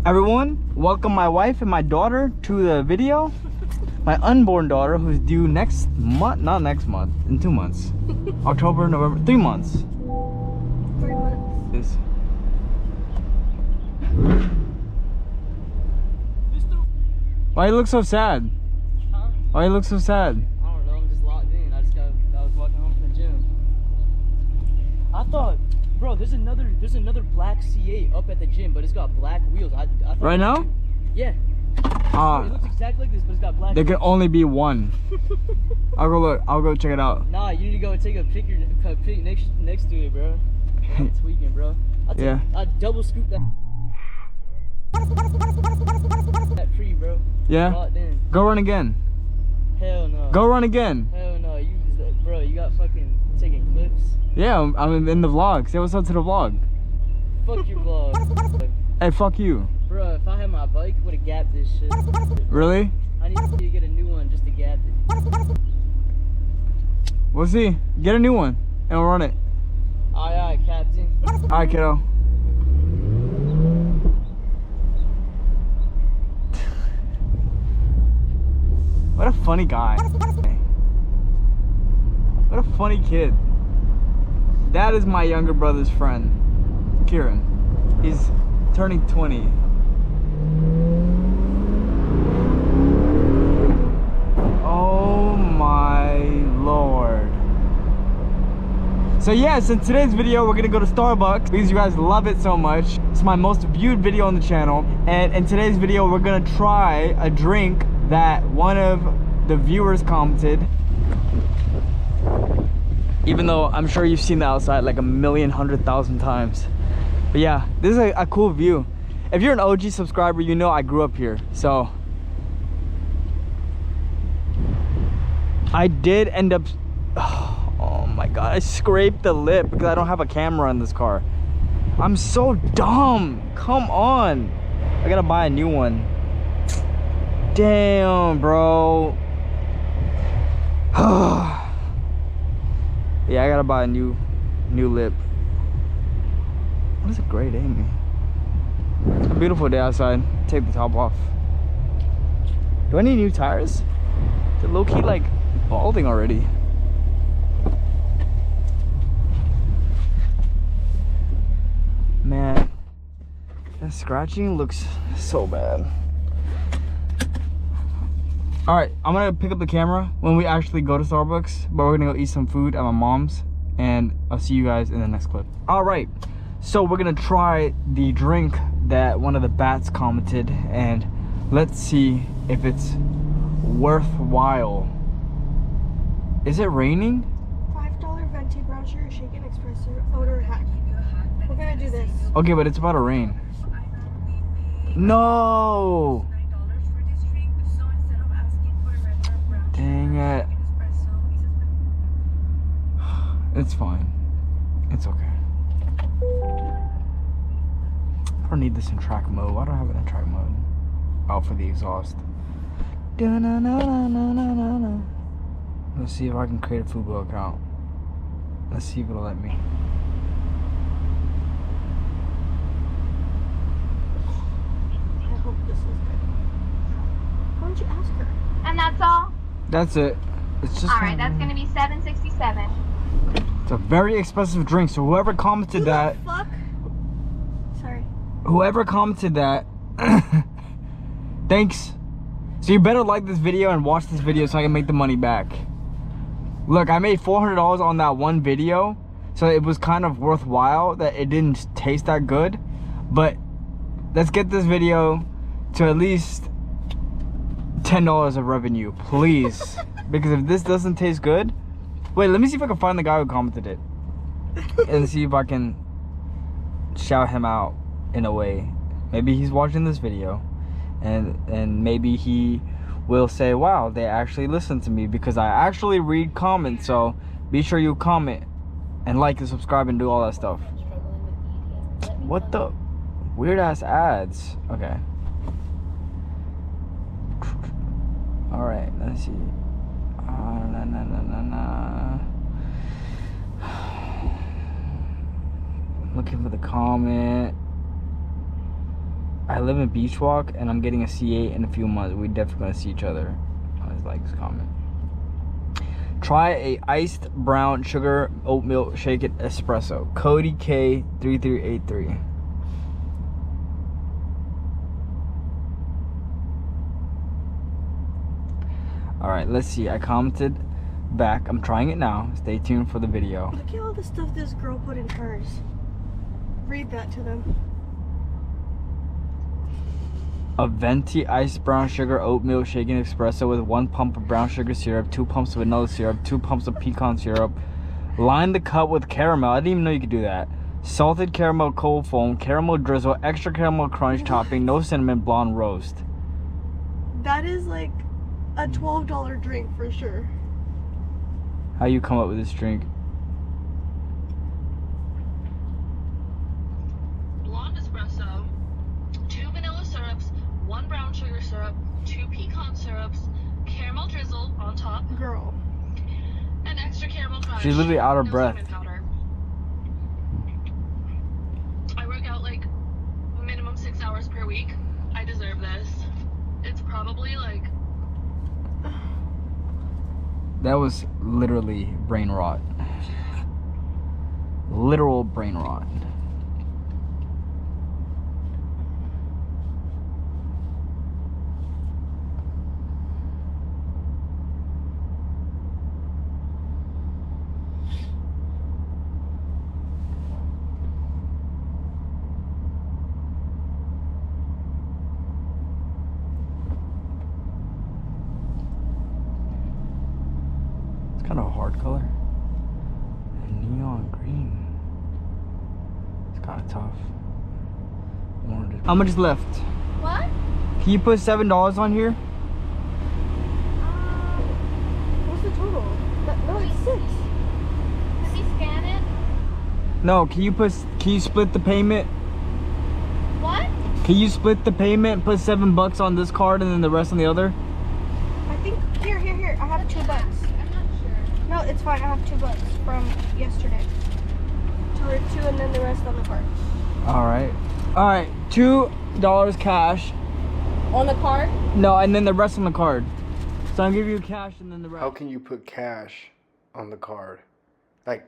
Everyone, welcome my wife and my daughter to the video. My unborn daughter, who's due next month, not next month, in 2 months. October, November, 3 months. 3 months. Why you look so sad? Huh? Why you look so sad? I don't know, I'm just locked in. I was walking home from the gym. I thought, bro, there's another black C8 up at the gym, but it's got black wheels. I thought Right now? Yeah. It looks exactly like this, but it's got black There wheels. can only be one. I'll go look. I'll go check it out. Nah, you need to go and take a pic next to it, bro. I'm tweaking, bro. Yeah. I double scoop that tree, bro. Yeah? Locked in. Go run again. Hell no. Go run again. Hell no. Bro, you got fucking taking clips. Yeah, I'm in the vlog. Say what's up to the vlog. Fuck your vlog. Hey, fuck you. Bro, if I had my bike, would have gapped this shit. Really? I need you to get a new one just to gap it. We'll see. Get a new one and we'll run it. Aye, Captain. Alright, kiddo. What a funny guy. What a funny kid. That is my younger brother's friend, Kieran. He's turning 20. Oh my lord. So yes, in today's video we're gonna go to Starbucks because you guys love it so much. It's my most viewed video on the channel, and in today's video we're gonna try a drink that one of the viewers commented. Even though I'm sure you've seen the outside like 1,100,000 times. But yeah, this is a cool view. If you're an OG subscriber, you know I grew up here. So I did end up, oh my god, I scraped the lip because I don't have a camera in this car. I'm so dumb. Come on. I gotta buy a new one. Damn, bro. Yeah, I gotta buy a new lip. What is a great day, man? A beautiful day outside. Take the top off. Do I need new tires? They're low-key like balding already. Man, that scratching looks so bad. All right, I'm gonna pick up the camera when we actually go to Starbucks, but we're gonna go eat some food at my mom's, and I'll see you guys in the next clip. All right, so we're gonna try the drink that one of the bats commented, and let's see if it's worthwhile. Is it raining? $5 venti brown sugar shaken espresso owner hack. We're gonna do this. Okay, but it's about to rain. No! Dang it. It's fine. It's okay. I don't need this in track mode. Why do I have it in track mode? Oh, for the exhaust. Let's see if I can create a Fubo account. Let's see if it'll let me. I hope this is good. Why don't you ask her? And that's all? That's it. It's just. Alright, that's gonna be $7.67. It's a very expensive drink, so whoever commented that. Fuck. Sorry. Whoever commented that. Thanks. So you better like this video and watch this video so I can make the money back. Look, I made $400 on that one video, so it was kind of worthwhile that it didn't taste that good. But let's get this video to at least $10 of revenue, please. Because if this doesn't taste good, wait, let me see if I can find the guy who commented it and see if I can shout him out in a way. Maybe he's watching this video, and maybe he will say, wow, they actually listen to me, because I actually read comments. So be sure you comment and like and subscribe and do all that stuff. What the weird ass ads? Okay. Alright, let's see. Looking for the comment. I live in Beach Walk and I'm getting a C8 in a few months. We definitely gonna see each other. I always like this comment. Try a iced brown sugar oatmeal shaken espresso. Cody K3383. Alright, let's see. I commented back. I'm trying it now. Stay tuned for the video. Look at all the stuff this girl put in hers. Read that to them. A venti iced brown sugar oatmeal shaken espresso with 1 pump of brown sugar syrup, 2 pumps of vanilla syrup, 2 pumps of pecan syrup. Line the cup with caramel. I didn't even know you could do that. Salted caramel cold foam, caramel drizzle, extra caramel crunch topping, no cinnamon, blonde roast. That is like a $12 drink for sure. How you come up with this drink? Blonde espresso, 2 vanilla syrups, 1 brown sugar syrup, 2 pecan syrups, caramel drizzle on top, Girl. and extra caramel crunch. She's literally out of no breath. cinnamon powder. I work out like minimum 6 hours per week. I deserve this. It's probably like That was literally brain rot. Literal brain rot. Kind of a hard color. And neon green. It's kind of tough. How much is left? What? Can you put $7 on here? What's the total? No, it's 6. Can we scan it? No, can you split the payment? What? Can you split the payment, put $7 on this card and then the rest on the other? I think here. I have $2. I'm not sure. No, it's fine. I have $2 from yesterday. 2 and then the rest on the card. Alright, $2 cash. On the card? No, and then the rest on the card. So I'll give you cash and then the rest. How can you put cash on the card? Like,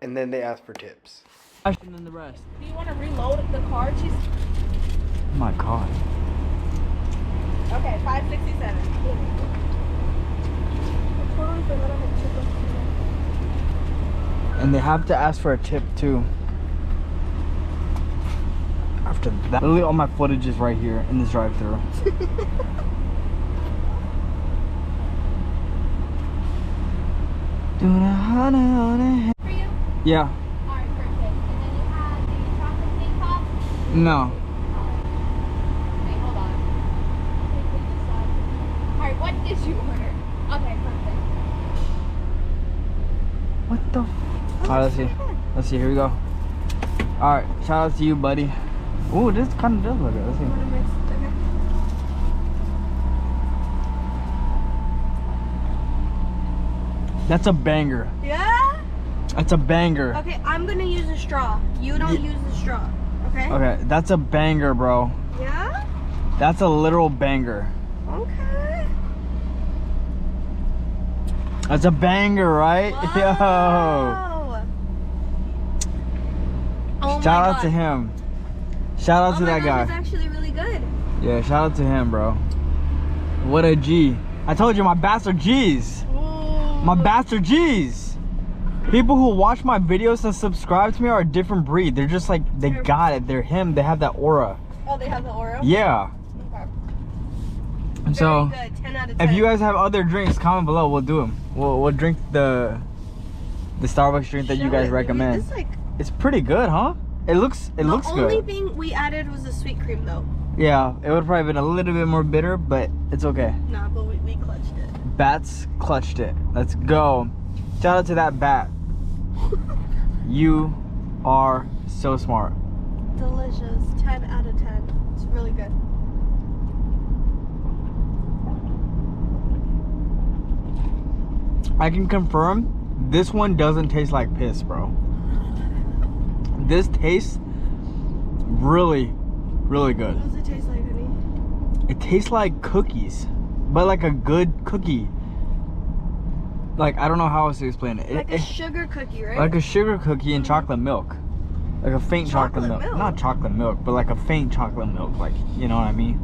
and then they ask for tips. Cash and then the rest. Do you want to reload the card? She's Oh my god. okay. 567. And they have to ask for a tip too. After that, literally all my footage is right here in this drive-thru. For you? Yeah. Alright, perfect. And then you have the chocolate cake pop? No. Wait, hold on. Alright, what did you order? Okay, perfect. What the f? Alright, let's see. Let's see, here we go. Alright, shout out to you, buddy. Ooh, this kind of does look good. Let's see. That's a banger. Yeah? That's a banger. Okay, I'm gonna use a straw. You don't use the straw. Okay? Okay, that's a banger, bro. Yeah? That's a literal banger. Okay. That's a banger, right? Wow. Oh Shout out to him. Shout out to that guy. It's actually really good. Yeah, shout out to him, bro. What a G. I told you, my bastard G's. My bastard G's. People who watch my videos and subscribe to me are a different breed. They're just like, they got it. They're him. They have that aura. Oh, they have the Oreo? Yeah. Okay. And so, Very good. 10 out of 10. if you guys have other drinks, comment below. We'll do them. We'll drink the Starbucks drink that you guys recommend. It's like, It's pretty good, huh? It looks good. the only thing we added was the sweet cream, though. Yeah, it would have probably been a little bit more bitter, but it's okay. Nah, but we clutched it. Bats clutched it. Let's go. Shout out to that bat. You are so smart. Delicious. 10 out of 10. It's really good. I can confirm this one doesn't taste like piss, bro. This tastes really, really good. What does it taste like, honey? It tastes like cookies, but like a good cookie. Like, I don't know how else to explain it. Like a sugar cookie, right? Like a sugar cookie and chocolate milk. Like a faint chocolate milk. Not chocolate milk, but like a faint chocolate milk. Like, you know what I mean?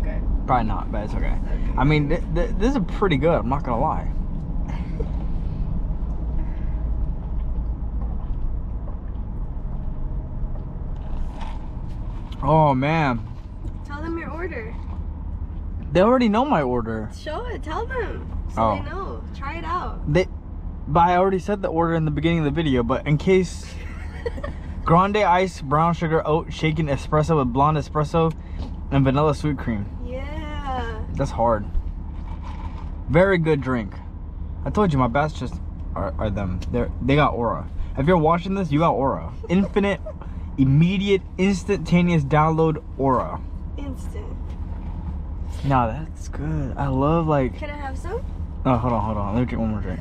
Okay. Probably not, but it's okay. I mean, this is pretty good. I'm not gonna lie. Oh man. Tell them your order. They already know my order. Show it. Tell them. So they know. Try it out. But I already said the order in the beginning of the video, but in case. Grande ice, brown sugar, oat, shaken espresso with blonde espresso, and vanilla sweet cream. Yeah. That's hard. Very good drink. I told you my best just are them. They got aura. If you're watching this, you got aura. Infinite, immediate, instantaneous download aura. Instant. Nah, that's good. I love like. Can I have some? Oh, hold on. Let me drink one more drink.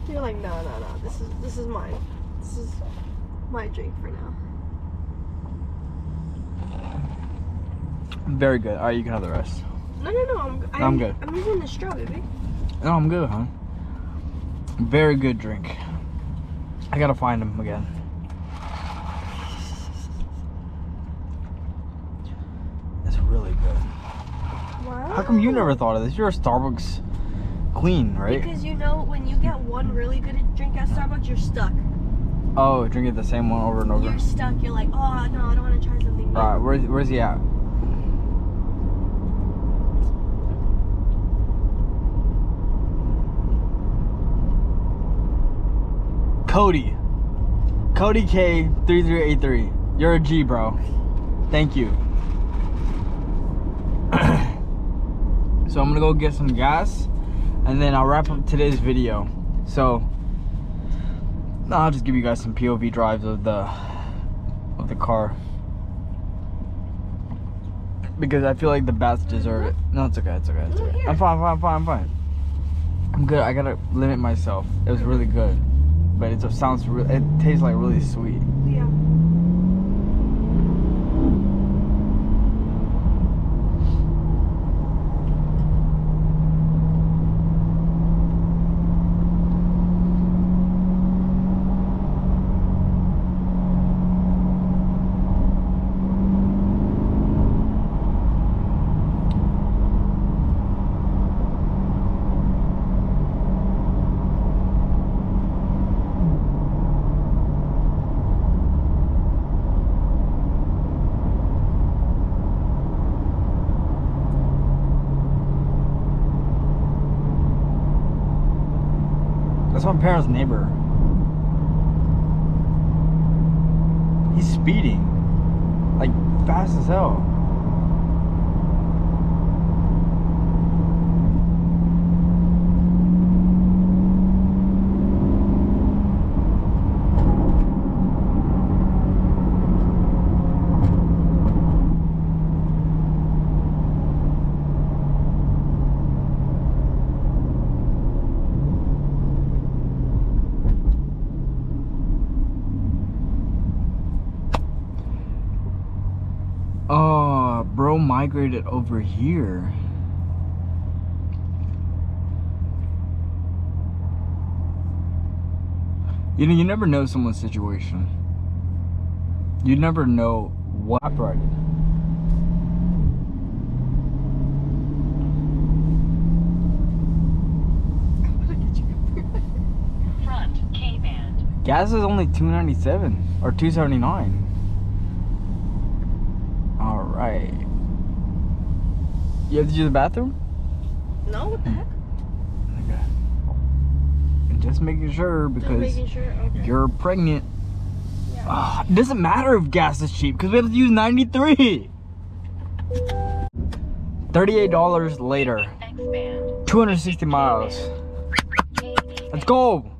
You're like, no. This is mine. This is my drink for now. Very good. All right, you can have the rest. No. I'm good. I'm using the straw, baby. No, I'm good, huh? Very good drink. I gotta find him again. It's really good. Wow. How come you never thought of this? You're a Starbucks queen, right? Because you know when you get one really good drink at Starbucks, you're stuck. Oh, drink it the same one over and over. You're stuck. You're like, oh no, I don't want to try something new. Alright, where's he at? Cody K3383. You're a G, bro. Thank you. So I'm gonna go get some gas and then I'll wrap up today's video. So I'll just give you guys some POV drives of the car, because I feel like the bats deserve it. No, it's okay. I'm fine. I'm good. I gotta limit myself. It was really good, but it tastes like really sweet. Yeah. That's my parents' neighbor. He's speeding. Like, fast as hell. Oh, bro migrated over here. You know, you never know someone's situation. You never know what operated. Front K-band. Gas is only $2.97 or $2.79. All right. You have to use the bathroom? No, what the heck? Okay. And just making sure, because Okay. you're pregnant. Yeah. It doesn't matter if gas is cheap because we have to use 93. $38 later. X-band. 260 miles. Let's go.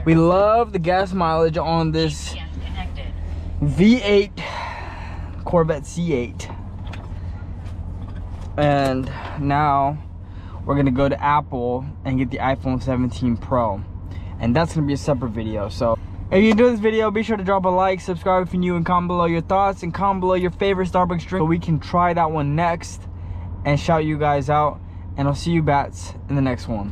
We love the gas mileage on this GPS connected. V8 Corvette C8. And now we're gonna go to Apple and get the iPhone 17 Pro, and that's gonna be a separate video. So if you enjoyed this video, be sure to drop a like, subscribe if you're new, and comment below your thoughts, and comment below your favorite Starbucks drink so we can try that one next and shout you guys out. And I'll see you bats in the next one.